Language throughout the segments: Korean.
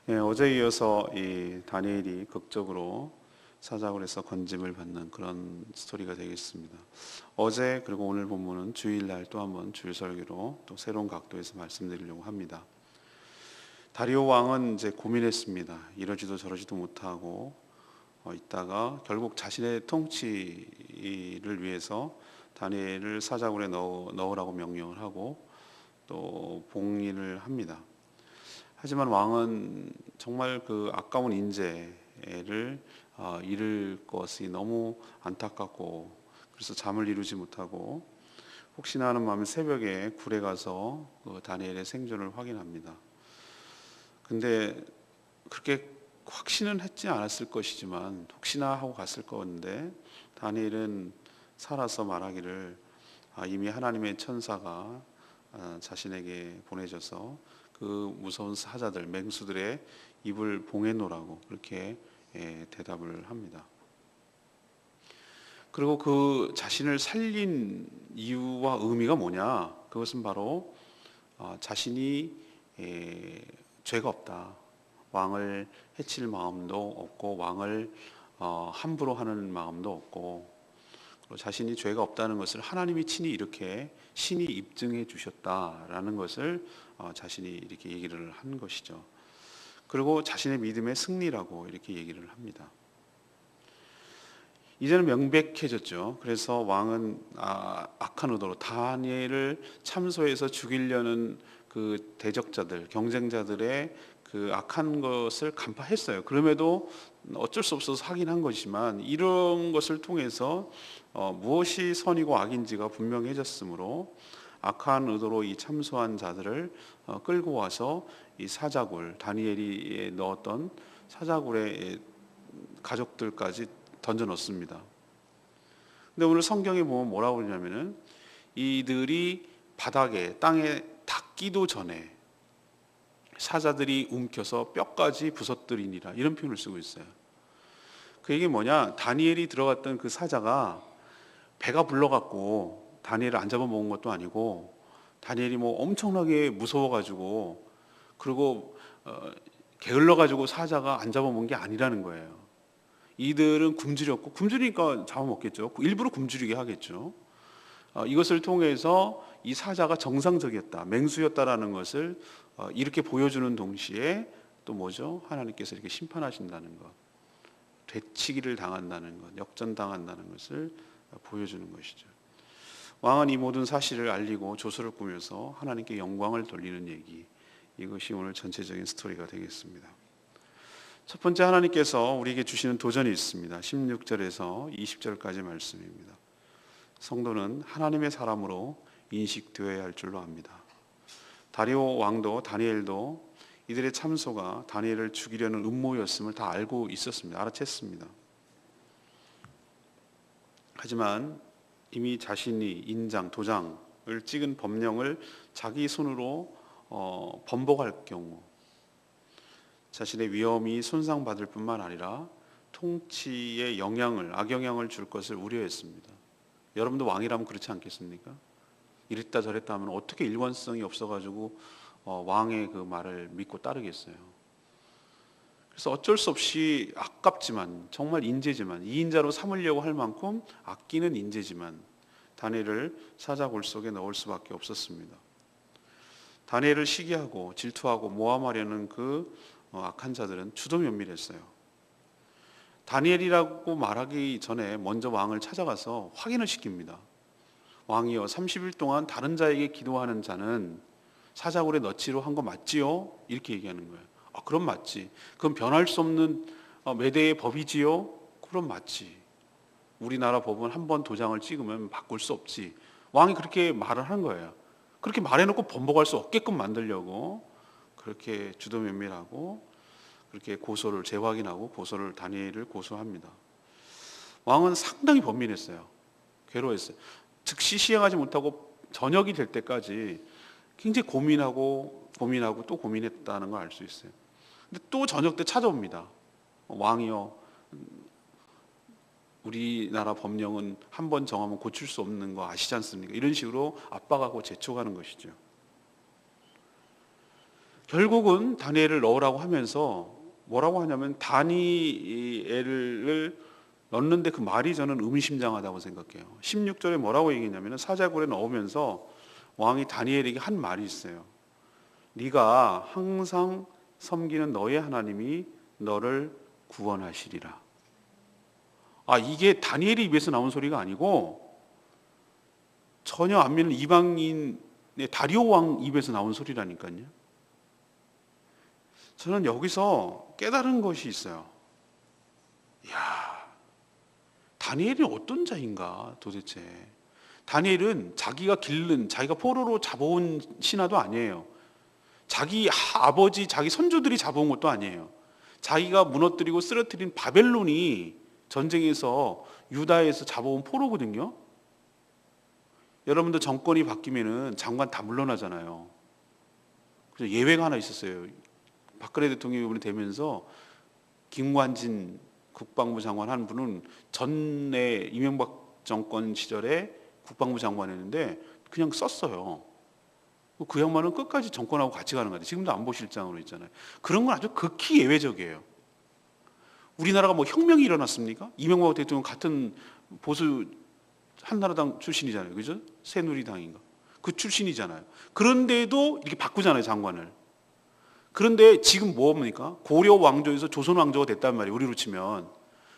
어제 이어서 이 다니엘이 극적으로 사자굴에서 건짐을 받는 그런 스토리가 되겠습니다. 어제 그리고 오늘 본문은 주일날 또 한번 주일 설교로 또 새로운 각도에서 말씀드리려고 합니다. 다리오 왕은 이제 고민했습니다. 이러지도 저러지도 못하고 있다가 결국 자신의 통치를 위해서 다니엘을 사자굴에 넣으라고 명령을 하고 또 봉인을 합니다. 하지만 왕은 정말 그 아까운 인재를 잃을 것이 너무 안타깝고 그래서 잠을 이루지 못하고 혹시나 하는 마음에 새벽에 굴에 가서 그 다니엘의 생존을 확인합니다. 근데 그렇게 확신은 했지 않았을 것이지만 혹시나 하고 갔을 건데 다니엘은 살아서 말하기를 이미 하나님의 천사가 자신에게 보내져서 그 무서운 사자들, 맹수들의 입을 봉해 놓으라고 그렇게 대답을 합니다. 그리고 그 자신을 살린 이유와 의미가 뭐냐? 그것은 바로 자신이 죄가 없다. 왕을 해칠 마음도 없고 왕을 함부로 하는 마음도 없고 그리고 자신이 죄가 없다는 것을 하나님이 친히 이렇게 신이 입증해 주셨다라는 것을 자신이 이렇게 얘기를 한 것이죠. 그리고 자신의 믿음의 승리라고 이렇게 얘기를 합니다. 이제는 명백해졌죠. 그래서 왕은 악한 의도로 다니엘을 참소해서 죽이려는 그 대적자들, 경쟁자들의 그 악한 것을 간파했어요. 그럼에도 어쩔 수 없어서 하긴 한 것이지만 이런 것을 통해서 무엇이 선이고 악인지가 분명해졌으므로 악한 의도로 이 참소한 자들을 끌고 와서 이 사자굴, 다니엘이 넣었던 사자굴의 가족들까지 던져 넣습니다. 근데 오늘 성경에 보면 뭐라고 그러냐면은 이들이 바닥에 땅에 닿기도 전에 사자들이 움켜서 뼈까지 부서뜨리니라 이런 표현을 쓰고 있어요. 그 얘기 뭐냐? 다니엘이 들어갔던 그 사자가 배가 불러갖고 다니엘을 안 잡아먹은 것도 아니고 다니엘이 뭐 엄청나게 무서워가지고 그리고 게을러가지고 사자가 안 잡아먹은 게 아니라는 거예요. 이들은 굶주렸고 굶주리니까 잡아먹겠죠. 일부러 굶주리게 하겠죠. 이것을 통해서 이 사자가 정상적이었다, 맹수였다라는 것을 이렇게 보여주는 동시에 또 뭐죠? 하나님께서 이렇게 심판하신다는 것, 되치기를 당한다는 것, 역전당한다는 것을 보여주는 것이죠. 왕은 이 모든 사실을 알리고 조서를 꾸며서 하나님께 영광을 돌리는 얘기, 이것이 오늘 전체적인 스토리가 되겠습니다. 첫 번째, 하나님께서 우리에게 주시는 도전이 있습니다. 16절에서 20절까지 말씀입니다. 성도는 하나님의 사람으로 인식되어야 할 줄로 압니다. 다리오 왕도 다니엘도 이들의 참소가 다니엘을 죽이려는 음모였음을 다 알고 있었습니다. 알아챘습니다. 하지만 이미 자신이 인장, 도장을 찍은 법령을 자기 손으로 번복할 경우 자신의 위엄이 손상받을 뿐만 아니라 통치에 악영향을 줄 것을 우려했습니다. 여러분도 왕이라면 그렇지 않겠습니까? 이랬다 저랬다 하면 어떻게 일관성이 없어가지고 왕의 그 말을 믿고 따르겠어요. 그래서 어쩔 수 없이 아깝지만 정말 인재지만 2인자로 삼으려고 할 만큼 아끼는 인재지만 다니엘을 사자굴 속에 넣을 수밖에 없었습니다. 다니엘을 시기하고 질투하고 모함하려는 그 악한 자들은 주도 면밀했어요. 다니엘이라고 말하기 전에 먼저 왕을 찾아가서 확인을 시킵니다. 왕이여, 30일 동안 다른 자에게 기도하는 자는 사자굴에 넣지로 한 거 맞지요? 이렇게 얘기하는 거예요. 그럼 맞지. 그럼 변할 수 없는 매대의 법이지요? 그럼 맞지. 우리나라 법은 한 번 도장을 찍으면 바꿀 수 없지. 왕이 그렇게 말을 한 거예요. 그렇게 말해놓고 번복할 수 없게끔 만들려고 그렇게 주도 면밀하고 그렇게 재확인하고 다니엘을 고소합니다. 왕은 상당히 번민했어요. 괴로워했어요. 즉시 시행하지 못하고 저녁이 될 때까지 굉장히 고민하고 또 고민했다는 걸 알 수 있어요. 근데 또 저녁 때 찾아옵니다. 왕이요, 우리나라 법령은 한 번 정하면 고칠 수 없는 거 아시지 않습니까? 이런 식으로 압박하고 재촉하는 것이죠. 결국은 다니엘을 넣으라고 하면서 뭐라고 하냐면 다니엘을 넣는데 그 말이 저는 의미심장하다고 생각해요. 16절에 뭐라고 얘기했냐면 사자굴에 넣으면서 왕이 다니엘에게 한 말이 있어요. 네가 항상 섬기는 너의 하나님이 너를 구원하시리라. 이게 다니엘의 입에서 나온 소리가 아니고 전혀 안 믿는 이방인의 다리오 왕 입에서 나온 소리라니까요. 저는 여기서 깨달은 것이 있어요. 다니엘이 어떤 자인가 도대체. 다니엘은 자기가 포로로 잡아온 신하도 아니에요. 자기 아버지, 자기 선조들이 잡아온 것도 아니에요. 자기가 무너뜨리고 쓰러뜨린 바벨론이 전쟁에서 유다에서 잡아온 포로거든요. 여러분들 정권이 바뀌면은 장관 다 물러나잖아요. 그래서 예외가 하나 있었어요. 박근혜 대통령이 이번에 되면서 김관진 국방부 장관 한 분은 전에 이명박 정권 시절에 국방부 장관이었는데 그냥 썼어요. 그 양반은 끝까지 정권하고 같이 가는 것 같아요. 지금도 안보실장으로 있잖아요. 그런 건 아주 극히 예외적이에요. 우리나라가 뭐 혁명이 일어났습니까? 이명박 대통령 같은 보수 한나라당 출신이잖아요. 그죠? 새누리당인가? 그 출신이잖아요. 그런데도 이렇게 바꾸잖아요, 장관을. 그런데 지금 뭡니까? 고려 왕조에서 조선 왕조가 됐단 말이에요. 우리로 치면.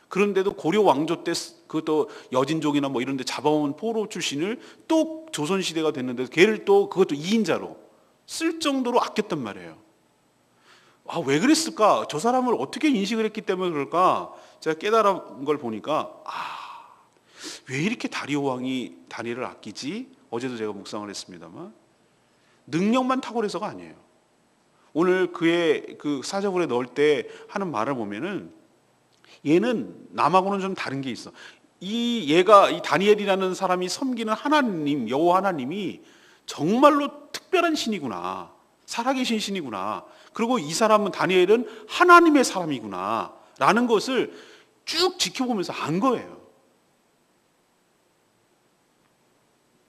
그런데도 고려 왕조 때 그것도 여진족이나 뭐 이런 데 잡아온 포로 출신을 또 조선 시대가 됐는데 걔를 또 그것도 2인자로 쓸 정도로 아꼈단 말이에요. 왜 그랬을까? 저 사람을 어떻게 인식을 했기 때문에 그럴까? 제가 깨달은 걸 보니까 왜 이렇게 다리오 왕이 다니엘을 아끼지? 어제도 제가 묵상을 했습니다만 능력만 탁월해서가 아니에요. 오늘 그의 그 사자굴에 넣을 때 하는 말을 보면은 얘는 남하고는 좀 다른 게 있어. 이 다니엘이라는 사람이 섬기는 하나님, 여호와 하나님이 정말로 특별한 신이구나. 살아계신 신이구나. 그리고 이 사람은 다니엘은 하나님의 사람이구나. 라는 것을 쭉 지켜보면서 안 거예요.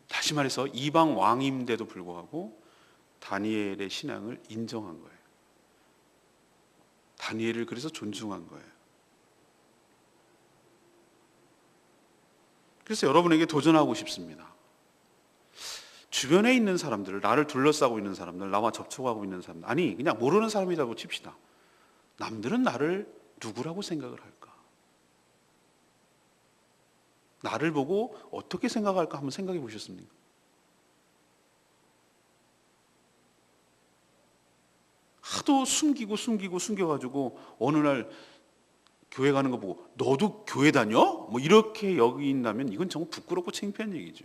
다시 말해서 이방 왕임인데도 불구하고 다니엘의 신앙을 인정한 거예요. 다니엘을 그래서 존중한 거예요. 그래서 여러분에게 도전하고 싶습니다. 주변에 있는 사람들을, 나를 둘러싸고 있는 사람들, 나와 접촉하고 있는 사람들, 아니 그냥 모르는 사람이라고 칩시다. 남들은 나를 누구라고 생각을 할까? 나를 보고 어떻게 생각할까 한번 생각해 보셨습니까? 하도 숨겨가지고 어느 날 교회 가는 거 보고 너도 교회 다녀? 뭐 이렇게 여긴다면 이건 정말 부끄럽고 창피한 얘기죠.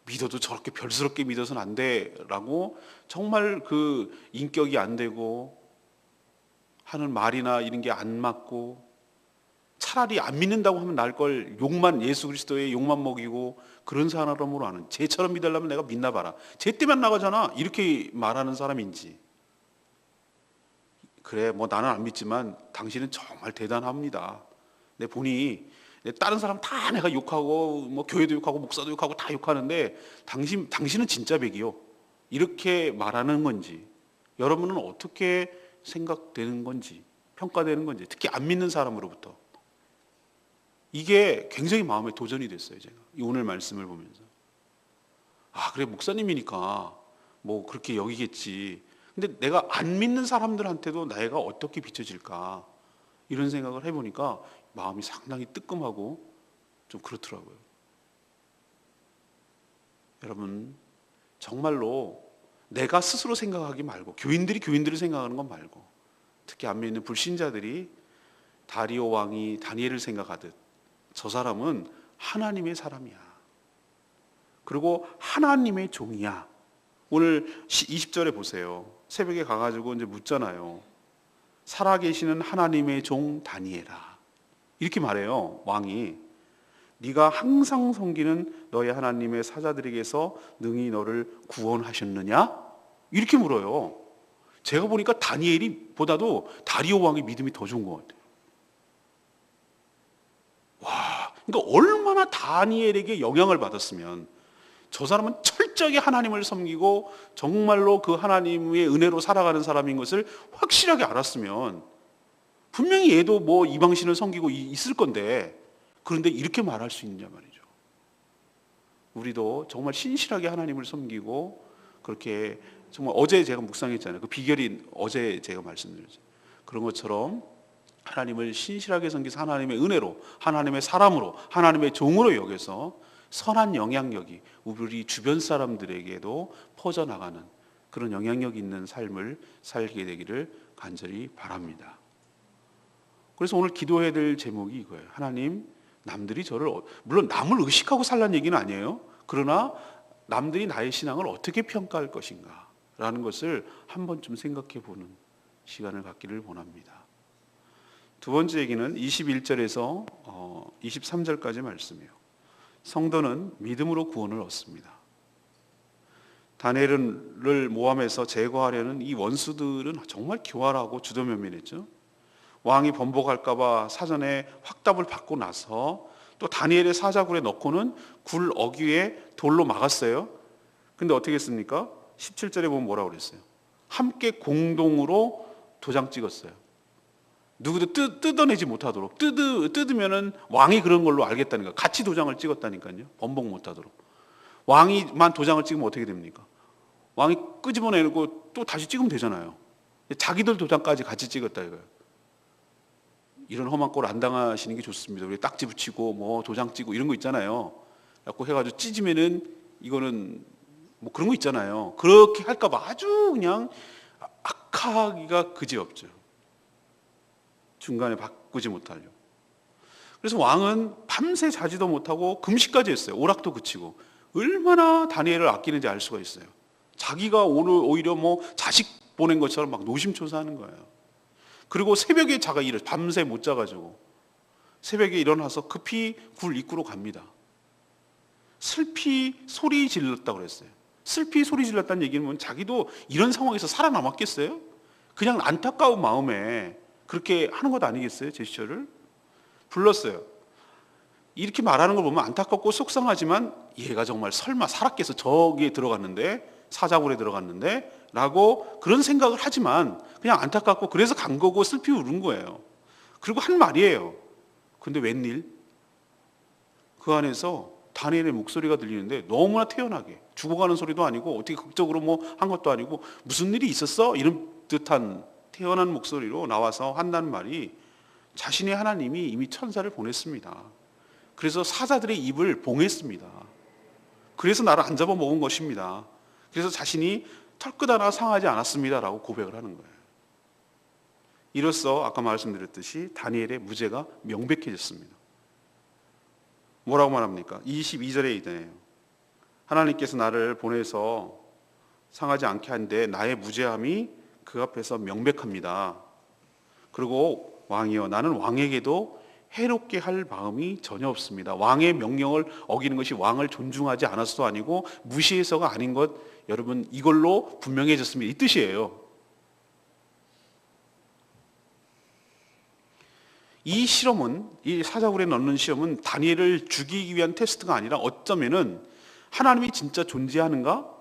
믿어도 저렇게 별스럽게 믿어서는 안 돼라고 정말 그 인격이 안 되고 하는 말이나 이런 게 안 맞고 차라리 안 믿는다고 하면 날 걸 예수 그리스도의 욕만 먹이고 그런 사람으로 하는, 쟤처럼 믿으려면 내가 믿나 봐라. 쟤 때문에 나가잖아. 이렇게 말하는 사람인지. 그래, 뭐 나는 안 믿지만 당신은 정말 대단합니다. 내 보니 다른 사람 다 내가 욕하고 뭐 교회도 욕하고 목사도 욕하고 다 욕하는데 당신은 진짜 백이요. 이렇게 말하는 건지, 여러분은 어떻게 생각되는 건지, 평가되는 건지, 특히 안 믿는 사람으로부터. 이게 굉장히 마음에 도전이 됐어요. 제가 오늘 말씀을 보면서 그래 목사님이니까 뭐 그렇게 여기겠지. 근데 내가 안 믿는 사람들한테도 내가 어떻게 비춰질까, 이런 생각을 해보니까 마음이 상당히 뜨끔하고 좀 그렇더라고요. 여러분, 정말로 내가 스스로 생각하기 말고, 교인들을 생각하는 건 말고, 특히 안 믿는 불신자들이 다리오 왕이 다니엘을 생각하듯 저 사람은 하나님의 사람이야. 그리고 하나님의 종이야. 오늘 20절에 보세요. 새벽에 가가지고 이제 묻잖아요. 살아계시는 하나님의 종 다니엘아. 이렇게 말해요, 왕이. 네가 항상 섬기는 너의 하나님의 사자들에게서 능히 너를 구원하셨느냐? 이렇게 물어요. 제가 보니까 다니엘이 보다도 다리오 왕의 믿음이 더 좋은 것 같아요. 그러니까 얼마나 다니엘에게 영향을 받았으면 저 사람은 철저하게 하나님을 섬기고 정말로 그 하나님의 은혜로 살아가는 사람인 것을 확실하게 알았으면 분명히 얘도 뭐 이방신을 섬기고 있을 건데, 그런데 이렇게 말할 수 있느냐 말이죠. 우리도 정말 신실하게 하나님을 섬기고 그렇게 정말 어제 제가 묵상했잖아요. 그 비결이 어제 제가 말씀드렸죠. 그런 것처럼 하나님을 신실하게 섬기서 하나님의 은혜로, 하나님의 사람으로, 하나님의 종으로 여겨서 선한 영향력이 우리 주변 사람들에게도 퍼져나가는 그런 영향력 있는 삶을 살게 되기를 간절히 바랍니다. 그래서 오늘 기도해야 될 제목이 이거예요. 하나님, 남들이 저를, 물론 남을 의식하고 살라는 얘기는 아니에요. 그러나 남들이 나의 신앙을 어떻게 평가할 것인가 라는 것을 한 번쯤 생각해 보는 시간을 갖기를 원합니다. 두 번째 얘기는 21절에서 23절까지 말씀이에요. 성도는 믿음으로 구원을 얻습니다. 다니엘을 모함해서 제거하려는 이 원수들은 정말 교활하고 주도면밀했죠. 왕이 번복할까 봐 사전에 확답을 받고 나서 또 다니엘의 사자굴에 넣고는 굴 어귀에 돌로 막았어요. 근데 어떻게 했습니까? 17절에 보면 뭐라고 그랬어요? 함께 공동으로 도장 찍었어요. 누구도 뜯어내지 못하도록. 뜯으면은 왕이 그런 걸로 알겠다니까. 같이 도장을 찍었다니까요. 번복 못하도록. 왕이만 도장을 찍으면 어떻게 됩니까? 왕이 끄집어내고 또 다시 찍으면 되잖아요. 자기들 도장까지 같이 찍었다 이거예요. 이런 험한 꼴 안 당하시는 게 좋습니다. 우리 딱지 붙이고 뭐 도장 찍고 이런 거 있잖아요. 그래갖고 해가지고 찢으면은 이거는 뭐 그런 거 있잖아요. 그렇게 할까봐 아주 그냥 악하기가 그지없죠. 중간에 바꾸지 못하려고. 그래서 왕은 밤새 자지도 못하고 금식까지 했어요. 오락도 그치고. 얼마나 다니엘을 아끼는지 알 수가 있어요. 자기가 오히려 뭐 자식 보낸 것처럼 막 노심초사하는 거예요. 그리고 새벽에 자가 일을 밤새 못 자가지고 새벽에 일어나서 급히 굴 입구로 갑니다. 슬피 소리 질렀다고 그랬어요. 슬피 소리 질렀다는 얘기는 자기도 이런 상황에서 살아남았겠어요? 그냥 안타까운 마음에 그렇게 하는 것 아니겠어요? 제스처를 불렀어요. 이렇게 말하는 걸 보면 안타깝고 속상하지만 얘가 정말 설마 살았겠어? 저기에 들어갔는데, 사자굴에 들어갔는데 라고 그런 생각을 하지만 그냥 안타깝고 그래서 간 거고 슬피 울은 거예요. 그리고 한 말이에요. 근데 웬일? 그 안에서 다니엘의 목소리가 들리는데 너무나 태연하게, 죽어가는 소리도 아니고 어떻게 극적으로 뭐 한 것도 아니고 무슨 일이 있었어? 이런 듯한 태연한 목소리로 나와서 한다는 말이 자신의 하나님이 이미 천사를 보냈습니다. 그래서 사자들의 입을 봉했습니다. 그래서 나를 안 잡아먹은 것입니다. 그래서 자신이 털끝 하나 상하지 않았습니다라고 고백을 하는 거예요. 이로써 아까 말씀드렸듯이 다니엘의 무죄가 명백해졌습니다. 뭐라고 말합니까? 22절에 이제요. 하나님께서 나를 보내서 상하지 않게 한데 나의 무죄함이 그 앞에서 명백합니다. 그리고 왕이여, 나는 왕에게도 해롭게 할 마음이 전혀 없습니다. 왕의 명령을 어기는 것이 왕을 존중하지 않아서도 아니고 무시해서가 아닌 것, 여러분 이걸로 분명해졌습니다. 이 뜻이에요. 이 실험은, 이 사자굴에 넣는 시험은 다니엘을 죽이기 위한 테스트가 아니라 어쩌면은 하나님이 진짜 존재하는가?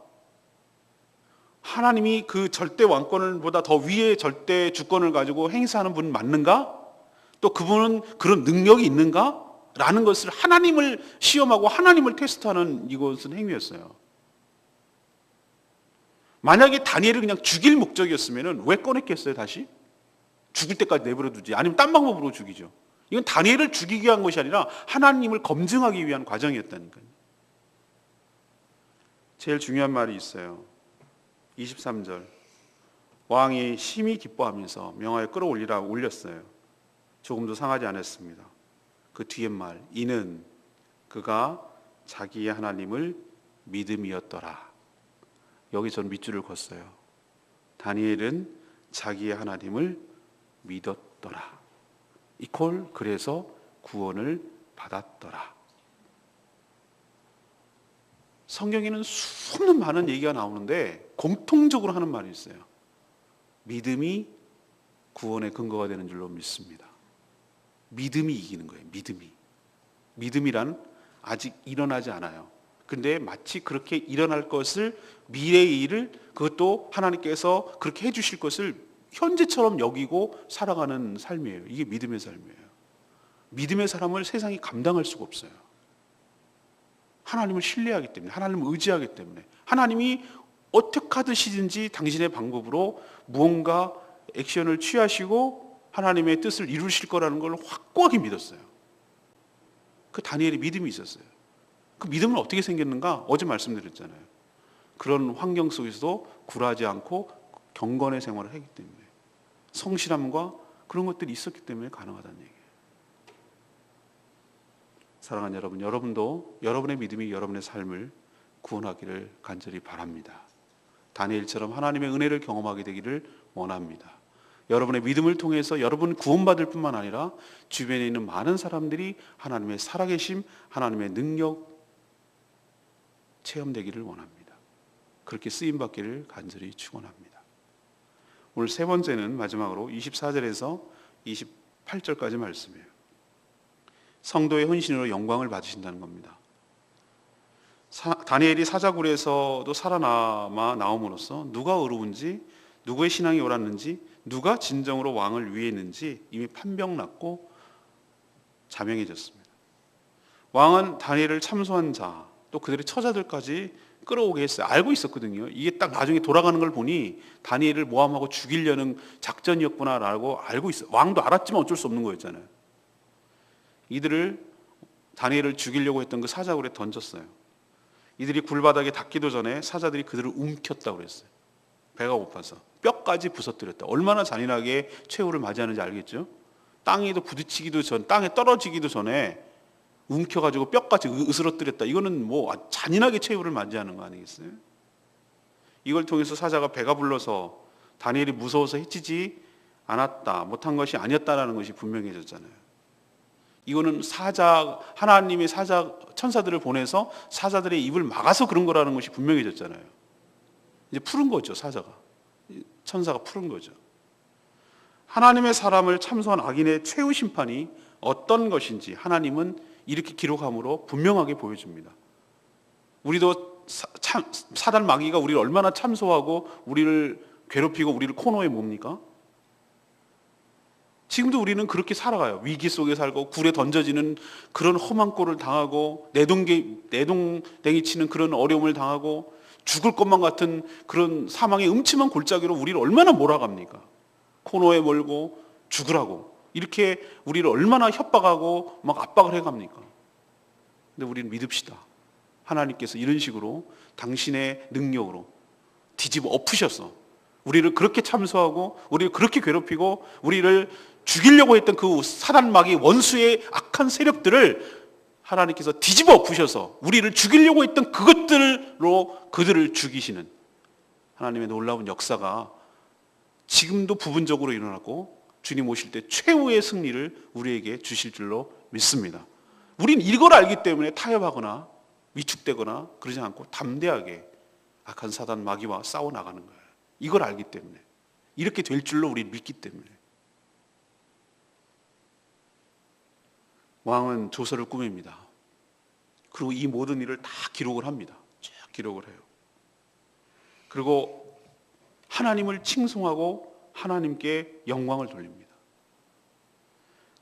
하나님이 그 절대 왕권보다 더 위의 절대 주권을 가지고 행사하는 분 맞는가? 또 그분은 그런 능력이 있는가? 라는 것을 하나님을 시험하고 하나님을 테스트하는 이것은 행위였어요. 만약에 다니엘을 그냥 죽일 목적이었으면 왜 꺼냈겠어요 다시? 죽일 때까지 내버려 두지. 아니면 딴 방법으로 죽이죠. 이건 다니엘을 죽이기 위한 것이 아니라 하나님을 검증하기 위한 과정이었다니까요. 제일 중요한 말이 있어요. 23절. 왕이 심히 기뻐하면서 명하여 끌어올리라 올렸어요. 조금도 상하지 않았습니다. 그 뒤에 말, 이는 그가 자기의 하나님을 믿음이었더라. 여기 전 밑줄을 걷어요. 다니엘은 자기의 하나님을 믿었더라. 이퀄 그래서 구원을 받았더라. 성경에는 수없는 많은 얘기가 나오는데 공통적으로 하는 말이 있어요. 믿음이 구원의 근거가 되는 줄로 믿습니다. 믿음이 이기는 거예요. 믿음이. 믿음이란 아직 일어나지 않아요. 근데 마치 그렇게 일어날 것을, 미래의 일을, 그것도 하나님께서 그렇게 해주실 것을 현재처럼 여기고 살아가는 삶이에요. 이게 믿음의 삶이에요. 믿음의 사람을 세상이 감당할 수가 없어요. 하나님을 신뢰하기 때문에, 하나님을 의지하기 때문에, 하나님이 어떻게 하듯이든지 당신의 방법으로 무언가 액션을 취하시고 하나님의 뜻을 이루실 거라는 걸 확고하게 믿었어요. 그 다니엘의 믿음이 있었어요. 그 믿음은 어떻게 생겼는가? 어제 말씀드렸잖아요. 그런 환경 속에서도 굴하지 않고 경건의 생활을 했기 때문에, 성실함과 그런 것들이 있었기 때문에 가능하다는 얘기예요. 사랑하는 여러분, 여러분도 여러분의 믿음이 여러분의 삶을 구원하기를 간절히 바랍니다. 다니엘처럼 하나님의 은혜를 경험하게 되기를 원합니다. 여러분의 믿음을 통해서 여러분 구원받을 뿐만 아니라 주변에 있는 많은 사람들이 하나님의 살아계심, 하나님의 능력 체험되기를 원합니다. 그렇게 쓰임받기를 간절히 축원합니다. 오늘 세 번째는 마지막으로 24절에서 28절까지 말씀이에요. 성도의 헌신으로 영광을 받으신다는 겁니다. 다니엘이 사자굴에서도 살아남아 나옴으로써 누가 의로운지, 누구의 신앙이 옳았는지, 누가 진정으로 왕을 위했는지 이미 판명났고 자명해졌습니다. 왕은 다니엘을 참소한 자, 또 그들의 처자들까지 끌어오게 했어요. 알고 있었거든요. 이게 딱 나중에 돌아가는 걸 보니 다니엘을 모함하고 죽이려는 작전이었구나라고 알고 있어요. 왕도 알았지만 어쩔 수 없는 거였잖아요. 이들을, 다니엘을 죽이려고 했던 그 사자굴에 던졌어요. 이들이 굴바닥에 닿기도 전에 사자들이 그들을 움켰다고 그랬어요. 배가 고파서 뼈까지 부서뜨렸다. 얼마나 잔인하게 최후를 맞이하는지 알겠죠? 땅에도 부딪히기도 전, 땅에 떨어지기도 전에 움켜가지고 뼈까지 으스러뜨렸다. 이거는 뭐 잔인하게 최후를 맞이하는 거 아니겠어요? 이걸 통해서 사자가 배가 불러서 다니엘이 무서워서 해치지 않았다, 못한 것이 아니었다라는 것이 분명해졌잖아요. 이거는 하나님의 천사들을 보내서 사자들의 입을 막아서 그런 거라는 것이 분명해졌잖아요. 이제 푸른 거죠, 천사가 푸른 거죠. 하나님의 사람을 참소한 악인의 최후 심판이 어떤 것인지 하나님은 이렇게 기록함으로 분명하게 보여줍니다. 우리도 사단 마귀가 우리를 얼마나 참소하고 우리를 괴롭히고 우리를 코너에 뭡니까? 지금도 우리는 그렇게 살아가요. 위기 속에 살고 굴에 던져지는 그런 험한 꼴을 당하고 내동댕이 치는 그런 어려움을 당하고 죽을 것만 같은 그런 사망의 음침한 골짜기로 우리를 얼마나 몰아갑니까? 코너에 몰고 죽으라고 이렇게 우리를 얼마나 협박하고 막 압박을 해갑니까? 근데 우리는 믿읍시다. 하나님께서 이런 식으로 당신의 능력으로 뒤집어 엎으셔서 우리를 그렇게 참소하고 우리를 그렇게 괴롭히고 우리를 죽이려고 했던 그 사단 마귀 원수의 악한 세력들을 하나님께서 뒤집어 엎으셔서 우리를 죽이려고 했던 그것들로 그들을 죽이시는 하나님의 놀라운 역사가 지금도 부분적으로 일어나고 주님 오실 때 최후의 승리를 우리에게 주실 줄로 믿습니다. 우린 이걸 알기 때문에 타협하거나 위축되거나 그러지 않고 담대하게 악한 사단 마귀와 싸워 나가는 거예요. 이걸 알기 때문에, 이렇게 될 줄로 우리 믿기 때문에. 왕은 조서를 꾸밉니다. 그리고 이 모든 일을 다 기록을 합니다. 쭉 기록을 해요. 그리고 하나님을 칭송하고 하나님께 영광을 돌립니다.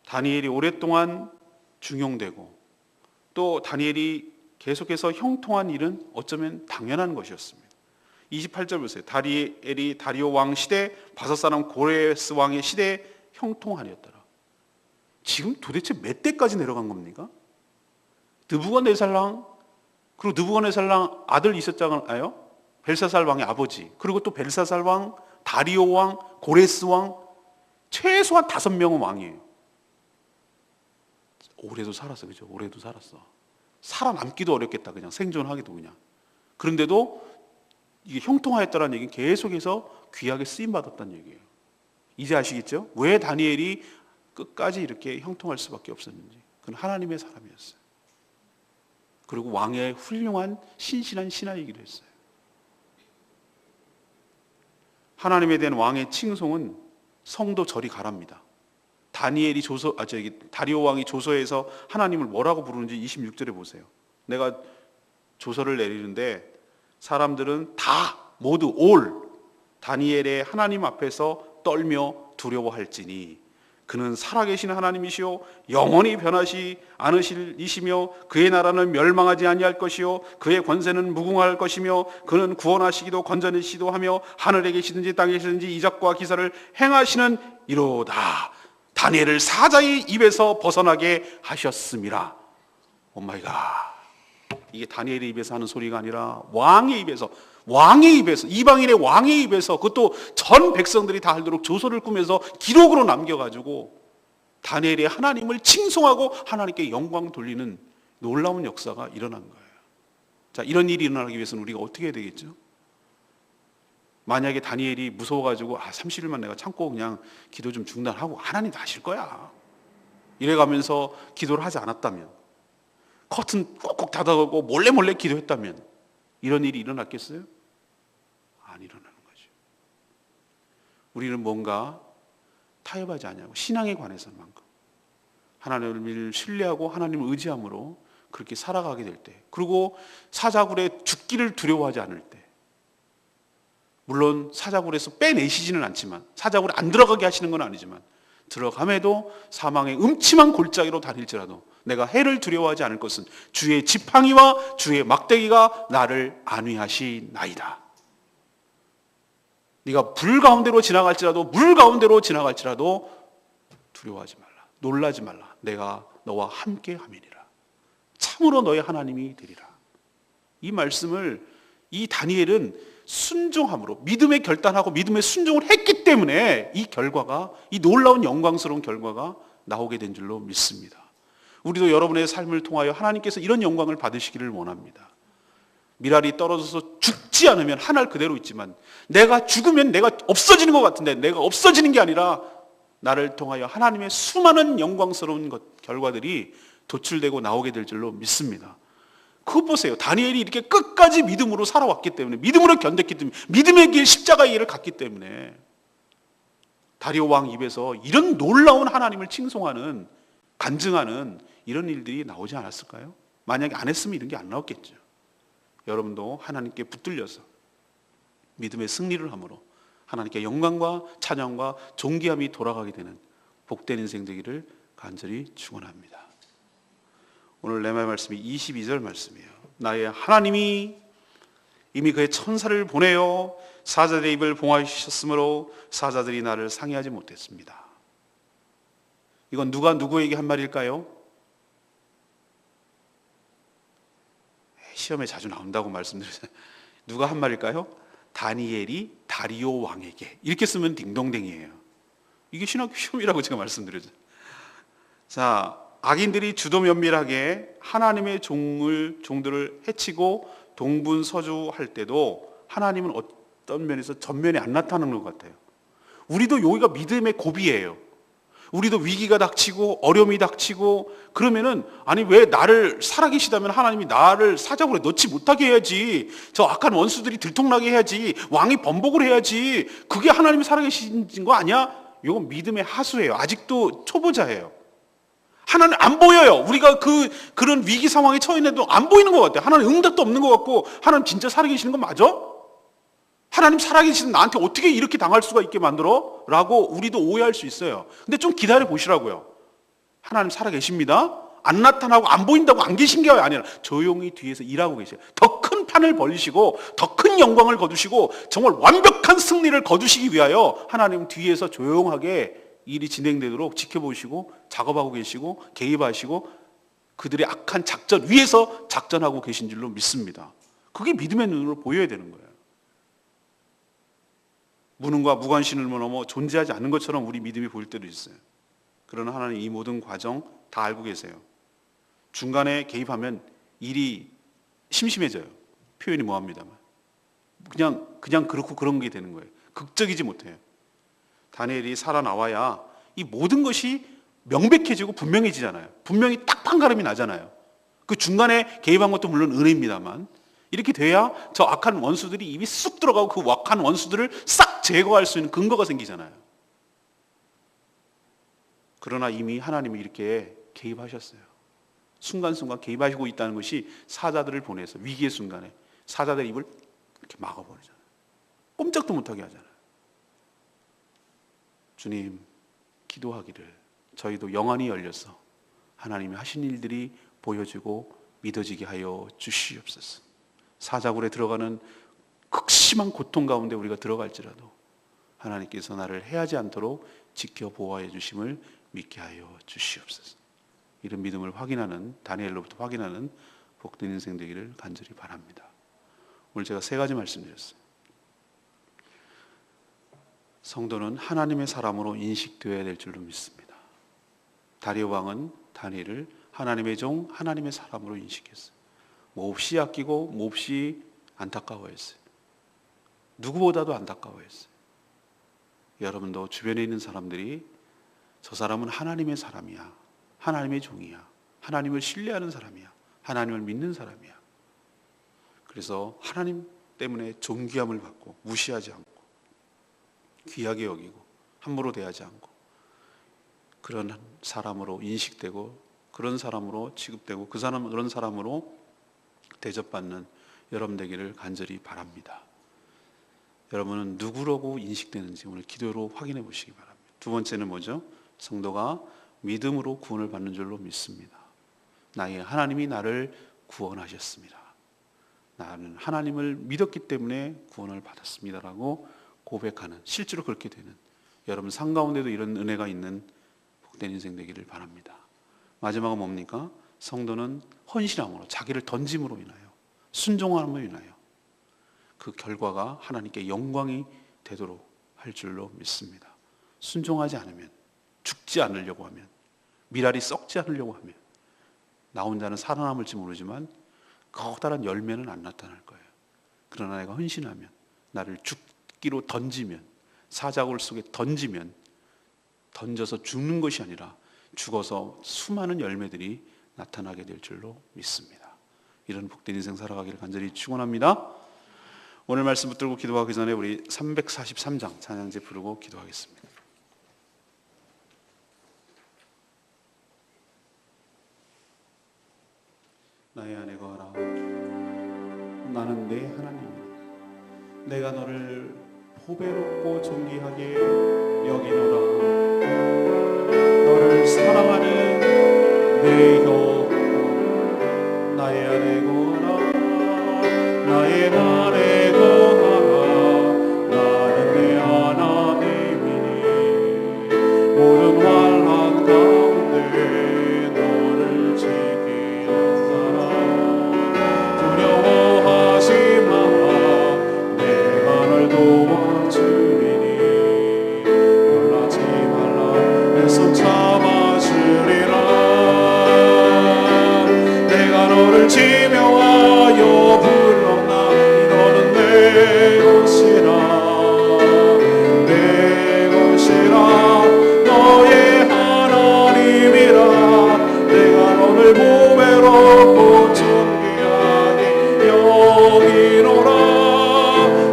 다니엘이 오랫동안 중용되고 또 다니엘이 계속해서 형통한 일은 어쩌면 당연한 것이었습니다. 28절 보세요. 다니엘이 다리오 왕 시대 바사 사람 고레스 왕의 시대에 형통하였더라. 지금 도대체 몇 대까지 내려간 겁니까? 느부갓네살랑, 그리고 느부갓네살랑 아들 있었잖아요. 벨사살 왕의 아버지, 그리고 또 벨사살 왕, 다리오 왕, 고레스 왕, 최소한 5명은 왕이에요. 오래도 살았어, 그죠? 오래도 살았어. 살아남기도 어렵겠다, 그냥 생존하기도 그냥. 그런데도 이게 형통하였다는 얘기는 계속해서 귀하게 쓰임 받았다는 얘기예요. 이제 아시겠죠? 왜 다니엘이 끝까지 이렇게 형통할 수밖에 없었는지. 그건 하나님의 사람이었어요. 그리고 왕의 훌륭한 신실한 신하이기도 했어요. 하나님에 대한 왕의 칭송은 성도 저리 가랍니다. 다리오 왕이 조서에서 하나님을 뭐라고 부르는지 26절에 보세요. 내가 조서를 내리는데 사람들은 다 모두 올 다니엘의 하나님 앞에서 떨며 두려워할지니 그는 살아계신 하나님이시요 영원히 변하시 않으실 이시며 그의 나라는 멸망하지 아니할 것이요 그의 권세는 무궁할 것이며 그는 구원하시기도 건져내시기도 하며 하늘에 계시든지 땅에 계시든지 이적과 기사를 행하시는 이로다. 다니엘을 사자의 입에서 벗어나게 하셨음이라. 오마이갓. 이게 다니엘의 입에서 하는 소리가 아니라 왕의 입에서, 이방인의 왕의 입에서, 그것도 전 백성들이 다 알도록 조서를 꾸며서 기록으로 남겨가지고 다니엘의 하나님을 칭송하고 하나님께 영광 돌리는 놀라운 역사가 일어난 거예요. 자, 이런 일이 일어나기 위해서는 우리가 어떻게 해야 되겠죠? 만약에 다니엘이 무서워가지고 30일만 내가 참고 그냥 기도 좀 중단하고 하나님 다 하실 거야 이래가면서 기도를 하지 않았다면, 커튼 꼭꼭 닫아가고 몰래 기도했다면 이런 일이 일어났겠어요? 안 일어나는 거죠. 우리는 뭔가 타협하지 않냐고, 신앙에 관해서만큼 하나님을 신뢰하고 하나님을 의지함으로 그렇게 살아가게 될 때, 그리고 사자굴에 죽기를 두려워하지 않을 때, 물론 사자굴에서 빼내시지는 않지만, 사자굴에 안 들어가게 하시는 건 아니지만 들어감에도 사망의 음침한 골짜기로 다닐지라도 내가 해를 두려워하지 않을 것은 주의 지팡이와 주의 막대기가 나를 안위하시나이다. 네가 불 가운데로 지나갈지라도, 물 가운데로 지나갈지라도 두려워하지 말라, 놀라지 말라. 내가 너와 함께 함이니라. 참으로 너의 하나님이 되리라. 이 말씀을 이 다니엘은 순종함으로, 믿음의 결단하고 믿음의 순종을 했기 때문에 이 결과가, 이 놀라운 영광스러운 결과가 나오게 된 줄로 믿습니다. 우리도 여러분의 삶을 통하여 하나님께서 이런 영광을 받으시기를 원합니다. 미랄이 떨어져서 죽지 않으면 하늘 그대로 있지만, 내가 죽으면 내가 없어지는 것 같은데 내가 없어지는 게 아니라 나를 통하여 하나님의 수많은 영광스러운 결과들이 도출되고 나오게 될 줄로 믿습니다. 그거 보세요. 다니엘이 이렇게 끝까지 믿음으로 살아왔기 때문에, 믿음으로 견뎠기 때문에, 믿음의 길 십자가의 길을 갔기 때문에 다리오 왕 입에서 이런 놀라운 하나님을 칭송하는, 간증하는 이런 일들이 나오지 않았을까요? 만약에 안 했으면 이런 게 안 나왔겠죠. 여러분도 하나님께 붙들려서 믿음의 승리를 함으로 하나님께 영광과 찬양과 존귀함이 돌아가게 되는 복된 인생 되기를 간절히 축원합니다. 오늘 레마의 말씀이 22절 말씀이에요. 나의 하나님이 이미 그의 천사를 보내어 사자들의 입을 봉하셨으므로 사자들이 나를 상해하지 못했습니다. 이건 누가 누구에게 한 말일까요? 시험에 자주 나온다고 말씀드렸잖아요. 누가 한 말일까요? 다니엘이 다리오 왕에게. 이렇게 쓰면 딩동댕이에요. 이게 신학교 시험이라고 제가 말씀드렸죠. 자, 악인들이 주도면밀하게 하나님의 종들을 해치고 동분서주할 때도 하나님은 어떤 면에서 전면에 안 나타나는 것 같아요. 우리도 여기가 믿음의 고비예요. 우리도 위기가 닥치고 어려움이 닥치고 그러면은, 아니 왜 나를, 살아계시다면 하나님이 나를 사자굴에 넣지 못하게 해야지, 저 악한 원수들이 들통나게 해야지, 왕이 번복을 해야지, 그게 하나님이 살아계신 거 아니야? 이건 믿음의 하수예요. 아직도 초보자예요. 하나님 안 보여요. 우리가 그런 위기 상황에 처해 있는데도 안 보이는 것 같아요. 하나님 응답도 없는 것 같고, 하나님 진짜 살아계시는 거 맞아? 하나님 살아계시는 나한테 어떻게 이렇게 당할 수가 있게 만들어? 라고 우리도 오해할 수 있어요. 근데 좀 기다려 보시라고요. 하나님 살아계십니다. 안 나타나고 안 보인다고 안 계신 게 아니라 조용히 뒤에서 일하고 계세요. 더 큰 판을 벌리시고 더 큰 영광을 거두시고 정말 완벽한 승리를 거두시기 위하여 하나님 뒤에서 조용하게 일이 진행되도록 지켜보시고 작업하고 계시고 개입하시고 그들의 악한 작전 위에서 작전하고 계신 줄로 믿습니다. 그게 믿음의 눈으로 보여야 되는 거예요. 무능과 무관심을 넘어 존재하지 않는 것처럼 우리 믿음이 보일 때도 있어요. 그러나 하나님 이 모든 과정 다 알고 계세요. 중간에 개입하면 일이 심심해져요. 표현이 뭐합니다만 그냥 그렇고 그런 게 되는 거예요. 극적이지 못해요. 다니엘이 살아나와야 이 모든 것이 명백해지고 분명해지잖아요. 분명히 딱 판가름이 나잖아요. 그 중간에 개입한 것도 물론 은혜입니다만, 이렇게 돼야 저 악한 원수들이 입이 쑥 들어가고 그 악한 원수들을 싹 제거할 수 있는 근거가 생기잖아요. 그러나 이미 하나님이 이렇게 개입하셨어요. 순간순간 개입하시고 있다는 것이 사자들을 보내서 위기의 순간에 사자들의 입을 이렇게 막아버리잖아요. 꼼짝도 못하게 하잖아요. 주님, 기도하기를 저희도 영안이 열려서 하나님이 하신 일들이 보여지고 믿어지게 하여 주시옵소서. 사자굴에 들어가는 극심한 고통 가운데 우리가 들어갈지라도 하나님께서 나를 해하지 않도록 지켜 보호해 주심을 믿게 하여 주시옵소서. 이런 믿음을 확인하는, 다니엘로부터 확인하는 복된 인생 되기를 간절히 바랍니다. 오늘 제가 3가지 말씀드렸어요. 성도는 하나님의 사람으로 인식되어야 될 줄로 믿습니다. 다리오 왕은 다니엘을 하나님의 종, 하나님의 사람으로 인식했어요. 몹시 아끼고 몹시 안타까워했어요. 누구보다도 안타까워했어요. 여러분도 주변에 있는 사람들이 저 사람은 하나님의 사람이야, 하나님의 종이야, 하나님을 신뢰하는 사람이야, 하나님을 믿는 사람이야. 그래서 하나님 때문에 존귀함을 받고 무시하지 않고 귀하게 여기고 함부로 대하지 않고 그런 사람으로 인식되고 그런 사람으로 취급되고 그런 사람으로 대접받는 여러분 되기를 간절히 바랍니다. 여러분은 누구라고 인식되는지 오늘 기도로 확인해 보시기 바랍니다. 2번째는 뭐죠? 성도가 믿음으로 구원을 받는 줄로 믿습니다. 나의 하나님이 나를 구원하셨습니다. 나는 하나님을 믿었기 때문에 구원을 받았습니다라고 고백하는, 실제로 그렇게 되는 여러분 삶 가운데도 이런 은혜가 있는 복된 인생 되기를 바랍니다. 마지막은 뭡니까? 성도는 헌신함으로, 자기를 던짐으로 인하여, 순종함으로 인하여 그 결과가 하나님께 영광이 되도록 할 줄로 믿습니다. 순종하지 않으면, 죽지 않으려고 하면, 미랄이 썩지 않으려고 하면 나 혼자는 살아남을지 모르지만 커다란 열매는 안 나타날 거예요. 그러나 내가 헌신하면, 나를 죽기로 던지면, 사자굴 속에 던지면, 던져서 죽는 것이 아니라 죽어서 수많은 열매들이 나타나게 될 줄로 믿습니다. 이런 복된 인생 살아가기를 간절히 축원합니다. 오늘 말씀 붙들고 기도하기 전에 우리 343장 찬양제 부르고 기도하겠습니다. 나의 안에 거하라. 나는 내 하나님이라. 내가 너를 보배롭고 존귀하게 여기노라. 너를 사랑하는 내 형, 나의 안에 거하라. 나의 안에 거하라. 나는 내 하나님이니 모든 환난 가운데 너를 지키는 사람. 두려워하지 마. 내가 널 도와주리니 놀라지 말라. 내 손 잡아주리라. 내가 너를 지명하여 불렀나. 너는 내 것이라. 내 것이라. 너의 하나님이라. 내가 너를 보배롭고 존귀하게 여기노라.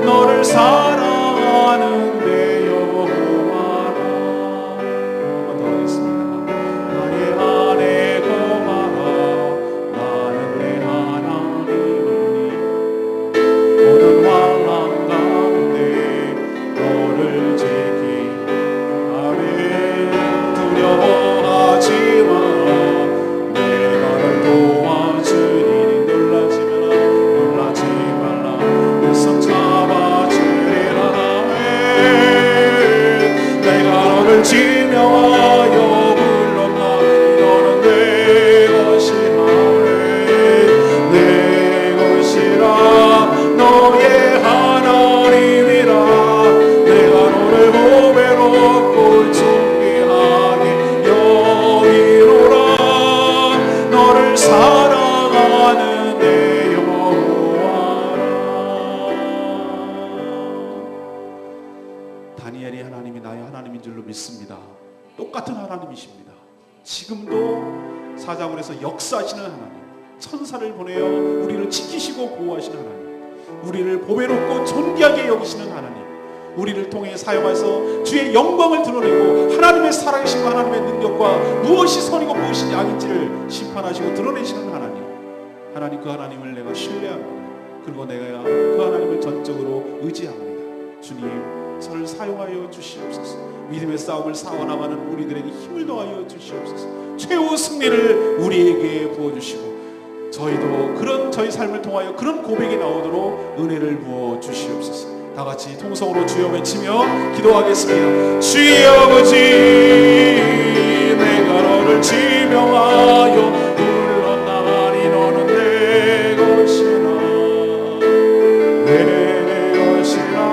너를 사랑하는 내 여호와라. 한번 더 하겠습니다. 나의 안에 거하라. 나는 내 하나님이니 모든 환난 가운데 너를 지키하리. 두려워하지 마. 내가 널 도와주리니 놀라지 말라. 내 손 잡아주리라. 내가 너를 지명하여 불렀나. 너는 내 것이라. 내 것이라. 너의 하나님이라. 내가 너를 보배롭고 존귀하게 여기노라. 너를 사랑하는 내 여호와라. 다니엘이 하나님이 나의 하나님인 줄로 믿습니다. 똑같은 하나님이십니다. 지금도 사자굴에서 역사하시는 하나님, 천사를 보내어 우리를 지키시고 보호하시는 하나님, 우리를 보배롭고 존귀하게 여기시는 하나님, 우리를 통해 사용하셔서 주의 영광을 드러내고 하나님의 살아계심과 하나님의 능력과 무엇이 선이고 좋으신 양인지를 심판하시고 드러내시는 하나님, 하나님 그 하나님을 내가 신뢰합니다. 그리고 내가 그 하나님을 전적으로 의지합니다. 주님, 저를 사용하여 주시옵소서. 믿음의 싸움을 싸워나가는 우리들에게 힘을 더하여 주시옵소서. 최후 승리를 우리에게 부어주시고 저희도 그런 저희 삶을 통하여 그런 고백이 나오도록 은혜를 부어 주시옵소서. 다 같이 통성으로 주여 외치며 기도하겠습니다. 주의 아버지, 내가 너를 지명하여 불렀나니 너는 내 것이라, 내 것이라,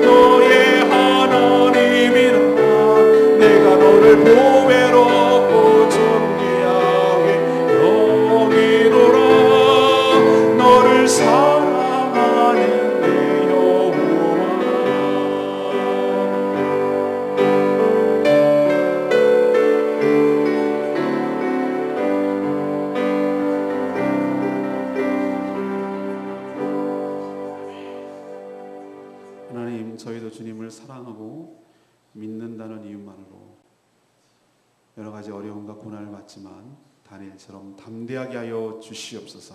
너의 하나님이라. 내가 너를 보배롭고 존귀하게 여기노라. 너를 사랑하는 내 여호와. 하나님, 저희도 주님을 사랑하고 믿는다는 이유만으로 여러 가지 어려움과 고난을 받지만 다니엘처럼 담대하게 하여 주시옵소서.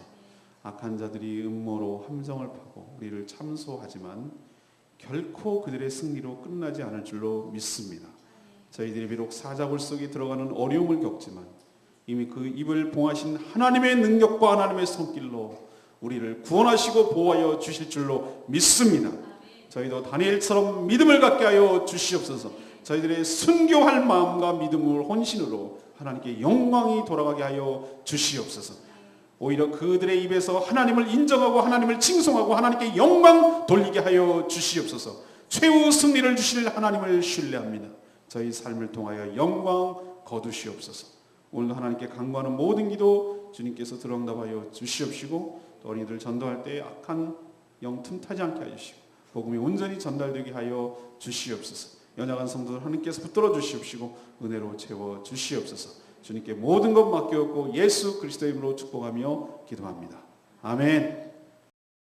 악한 자들이 음모로 함정을 파고 우리를 참소하지만 결코 그들의 승리로 끝나지 않을 줄로 믿습니다. 저희들이 비록 사자굴 속에 들어가는 어려움을 겪지만 이미 그 입을 봉하신 하나님의 능력과 하나님의 손길로 우리를 구원하시고 보호하여 주실 줄로 믿습니다. 저희도 다니엘처럼 믿음을 갖게 하여 주시옵소서. 저희들의 순교할 마음과 믿음을 혼신으로 하나님께 영광이 돌아가게 하여 주시옵소서. 오히려 그들의 입에서 하나님을 인정하고 하나님을 칭송하고 하나님께 영광 돌리게 하여 주시옵소서. 최후 승리를 주실 하나님을 신뢰합니다. 저희 삶을 통하여 영광 거두시옵소서. 오늘도 하나님께 간구하는 모든 기도 주님께서 들어응답하여 주시옵시고, 또 어린이들 전도할 때 악한 영 틈타지 않게 하시고 복음이 온전히 전달되게 하여 주시옵소서. 연약한 성도들 하나님께서 붙들어 주시옵시고 은혜로 채워 주시옵소서. 주님께 모든 것 맡겼고 예수 그리스도의 이름으로 축복하며 기도합니다. 아멘.